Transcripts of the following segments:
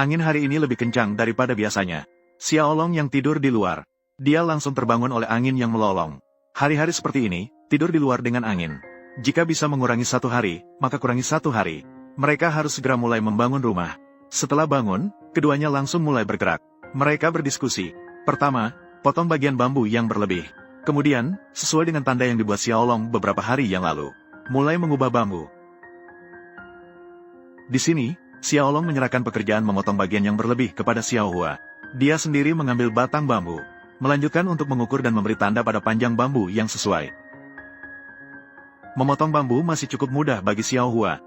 Angin hari ini lebih kencang daripada biasanya. Xiaolong yang tidur di luar. Dia langsung terbangun oleh angin yang melolong. Hari-hari seperti ini, tidur di luar dengan angin. Jika bisa mengurangi 1 hari, maka kurangi 1 hari. Mereka harus segera mulai membangun rumah. Setelah bangun, keduanya langsung mulai bergerak. Mereka berdiskusi. Pertama, potong bagian bambu yang berlebih. Kemudian, sesuai dengan tanda yang dibuat Xiaolong beberapa hari yang lalu, mulai mengubah bambu. Di sini, Xiaolong menyerahkan pekerjaan memotong bagian yang berlebih kepada Xiaohua. Dia sendiri mengambil batang bambu, melanjutkan untuk mengukur dan memberi tanda pada panjang bambu yang sesuai. Memotong bambu masih cukup mudah bagi Xiaohua.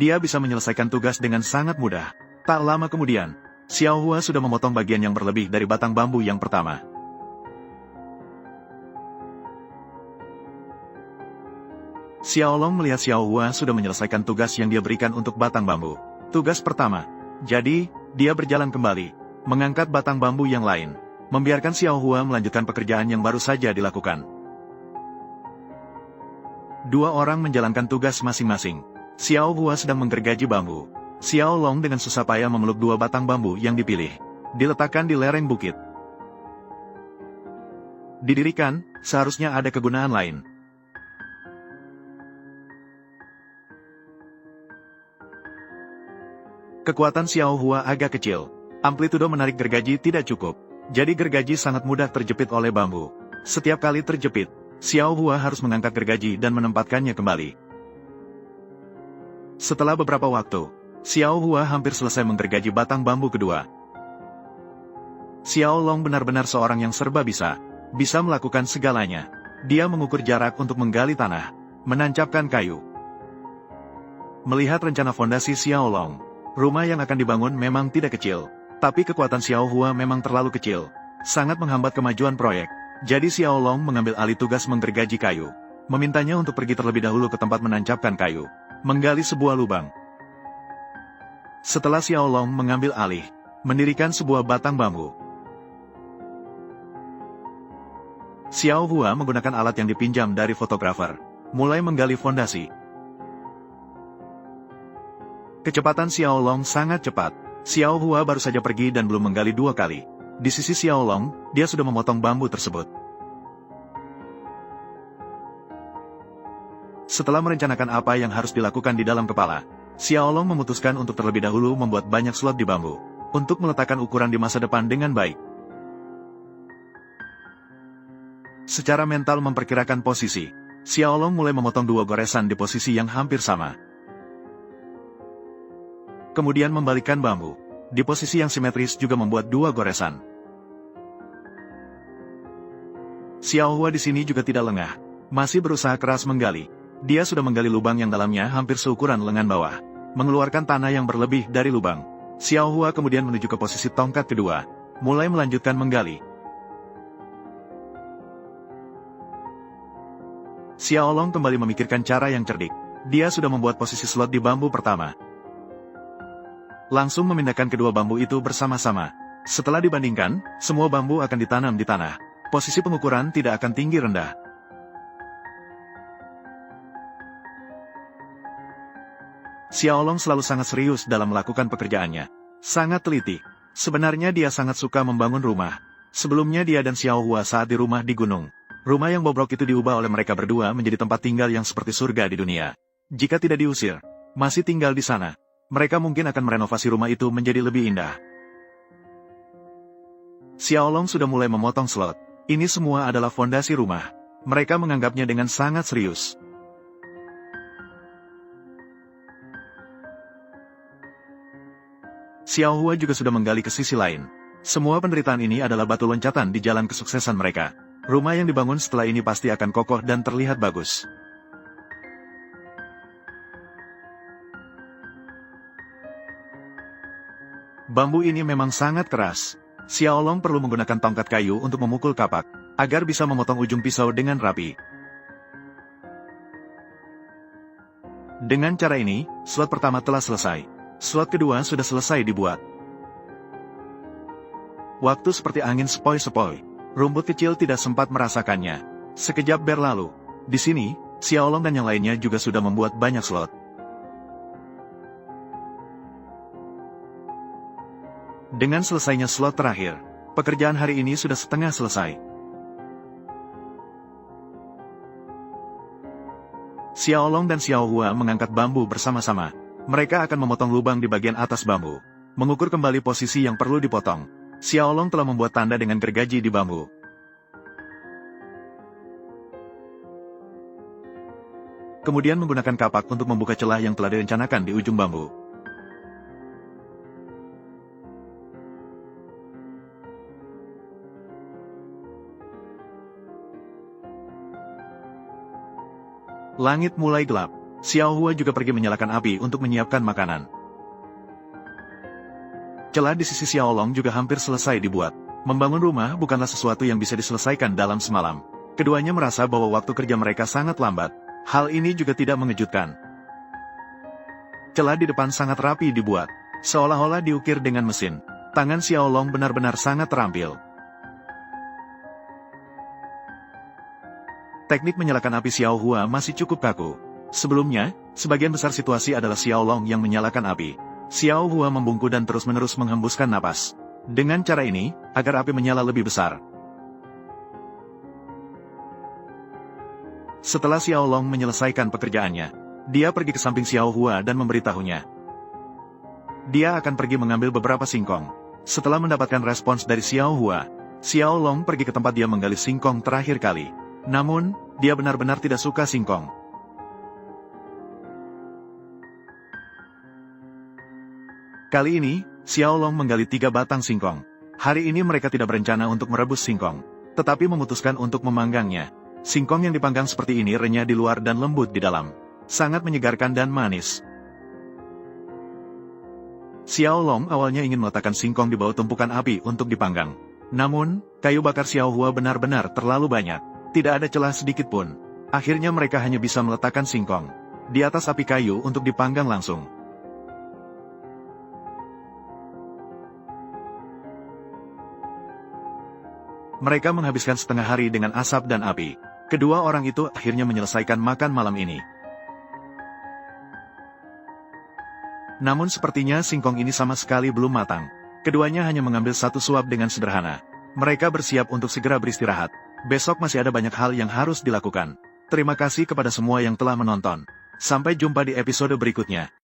Dia bisa menyelesaikan tugas dengan sangat mudah. Tak lama kemudian, Xiaohua sudah memotong bagian yang berlebih dari batang bambu yang pertama. Xiaolong melihat Xiaohua sudah menyelesaikan tugas yang dia berikan untuk batang bambu. Tugas pertama. Jadi, dia berjalan kembali, mengangkat batang bambu yang lain, membiarkan Xiaohua melanjutkan pekerjaan yang baru saja dilakukan. Dua orang menjalankan tugas masing-masing. Xiaohua sedang menggergaji bambu. Xiaolong dengan susah payah memeluk 2 batang bambu yang dipilih. Diletakkan di lereng bukit. Didirikan, seharusnya ada kegunaan lain. Kekuatan Xiaohua agak kecil. Amplitudo menarik gergaji tidak cukup. Jadi gergaji sangat mudah terjepit oleh bambu. Setiap kali terjepit, Xiaohua harus mengangkat gergaji dan menempatkannya kembali. Setelah beberapa waktu, Xiaohua hampir selesai menggergaji batang bambu kedua. Xiaolong benar-benar seorang yang serba bisa. Bisa melakukan segalanya. Dia mengukur jarak untuk menggali tanah, menancapkan kayu. Melihat rencana fondasi Xiaolong, rumah yang akan dibangun memang tidak kecil, tapi kekuatan Xiaohua memang terlalu kecil, sangat menghambat kemajuan proyek. Jadi Xiaolong mengambil alih tugas menggergaji kayu, memintanya untuk pergi terlebih dahulu ke tempat menancapkan kayu, menggali sebuah lubang. Setelah Xiaolong mengambil alih, mendirikan sebuah batang bambu. Xiaohua menggunakan alat yang dipinjam dari fotografer, mulai menggali fondasi. Kecepatan Xiaolong sangat cepat. Xiaohua baru saja pergi dan belum menggali 2 kali. Di sisi Xiaolong, dia sudah memotong bambu tersebut. Setelah merencanakan apa yang harus dilakukan di dalam kepala, Xiaolong memutuskan untuk terlebih dahulu membuat banyak slot di bambu, untuk meletakkan ukuran di masa depan dengan baik. Secara mental memperkirakan posisi, Xiaolong mulai memotong 2 goresan di posisi yang hampir sama. Kemudian membalikkan bambu. Di posisi yang simetris juga membuat 2 goresan. Xiaohua di sini juga tidak lengah. Masih berusaha keras menggali. Dia sudah menggali lubang yang dalamnya hampir seukuran lengan bawah. Mengeluarkan tanah yang berlebih dari lubang. Xiaohua kemudian menuju ke posisi tongkat kedua. Mulai melanjutkan menggali. Xiaolong kembali memikirkan cara yang cerdik. Dia sudah membuat posisi slot di bambu pertama. Langsung memindahkan kedua bambu itu bersama-sama. Setelah dibandingkan, semua bambu akan ditanam di tanah. Posisi pengukuran tidak akan tinggi rendah. Xiaolong selalu sangat serius dalam melakukan pekerjaannya. Sangat teliti. Sebenarnya dia sangat suka membangun rumah. Sebelumnya dia dan Xiaohua saat di rumah di gunung. Rumah yang bobrok itu diubah oleh mereka berdua menjadi tempat tinggal yang seperti surga di dunia. Jika tidak diusir, masih tinggal di sana, mereka mungkin akan merenovasi rumah itu menjadi lebih indah. Xiaolong sudah mulai memotong slot. Ini semua adalah fondasi rumah. Mereka menganggapnya dengan sangat serius. Xiaohua juga sudah menggali ke sisi lain. Semua penderitaan ini adalah batu loncatan di jalan kesuksesan mereka. Rumah yang dibangun setelah ini pasti akan kokoh dan terlihat bagus. Bambu ini memang sangat keras. Xiaolong perlu menggunakan tongkat kayu untuk memukul kapak, agar bisa memotong ujung pisau dengan rapi. Dengan cara ini, slot pertama telah selesai. Slot kedua sudah selesai dibuat. Waktu seperti angin sepoi-sepoi. Rumput kecil tidak sempat merasakannya. Sekejap berlalu. Di sini, Xiaolong dan yang lainnya juga sudah membuat banyak slot. Dengan selesainya slot terakhir, pekerjaan hari ini sudah setengah selesai. Xiaolong dan Xiaohua mengangkat bambu bersama-sama. Mereka akan memotong lubang di bagian atas bambu. Mengukur kembali posisi yang perlu dipotong. Xiaolong telah membuat tanda dengan gergaji di bambu. Kemudian menggunakan kapak untuk membuka celah yang telah direncanakan di ujung bambu. Langit mulai gelap. Xiaohua juga pergi menyalakan api untuk menyiapkan makanan. Celah di sisi Xiaolong juga hampir selesai dibuat. Membangun rumah bukanlah sesuatu yang bisa diselesaikan dalam semalam. Keduanya merasa bahwa waktu kerja mereka sangat lambat. Hal ini juga tidak mengejutkan. Celah di depan sangat rapi dibuat, seolah-olah diukir dengan mesin. Tangan Xiaolong benar-benar sangat terampil. Teknik menyalakan api Xiaohua masih cukup kaku. Sebelumnya, sebagian besar situasi adalah Xiaolong yang menyalakan api. Xiaohua membungkuk dan terus-menerus menghembuskan napas. Dengan cara ini, agar api menyala lebih besar. Setelah Xiaolong menyelesaikan pekerjaannya, dia pergi ke samping Xiaohua dan memberitahunya. Dia akan pergi mengambil beberapa singkong. Setelah mendapatkan respons dari Xiaohua, Xiaolong pergi ke tempat dia menggali singkong terakhir kali. Namun, dia benar-benar tidak suka singkong. Kali ini, Xiaolong menggali 3 batang singkong. Hari ini mereka tidak berencana untuk merebus singkong, tetapi memutuskan untuk memanggangnya. Singkong yang dipanggang seperti ini renyah di luar dan lembut di dalam. Sangat menyegarkan dan manis. Xiaolong awalnya ingin meletakkan singkong di bawah tumpukan api untuk dipanggang. Namun, kayu bakar Xiaohua benar-benar terlalu banyak. Tidak ada celah sedikit pun. Akhirnya mereka hanya bisa meletakkan singkong di atas api kayu untuk dipanggang langsung. Mereka menghabiskan setengah hari dengan asap dan api. Kedua orang itu akhirnya menyelesaikan makan malam ini. Namun sepertinya singkong ini sama sekali belum matang. Keduanya hanya mengambil satu suap dengan sederhana. Mereka bersiap untuk segera beristirahat. Besok masih ada banyak hal yang harus dilakukan. Terima kasih kepada semua yang telah menonton. Sampai jumpa di episode berikutnya.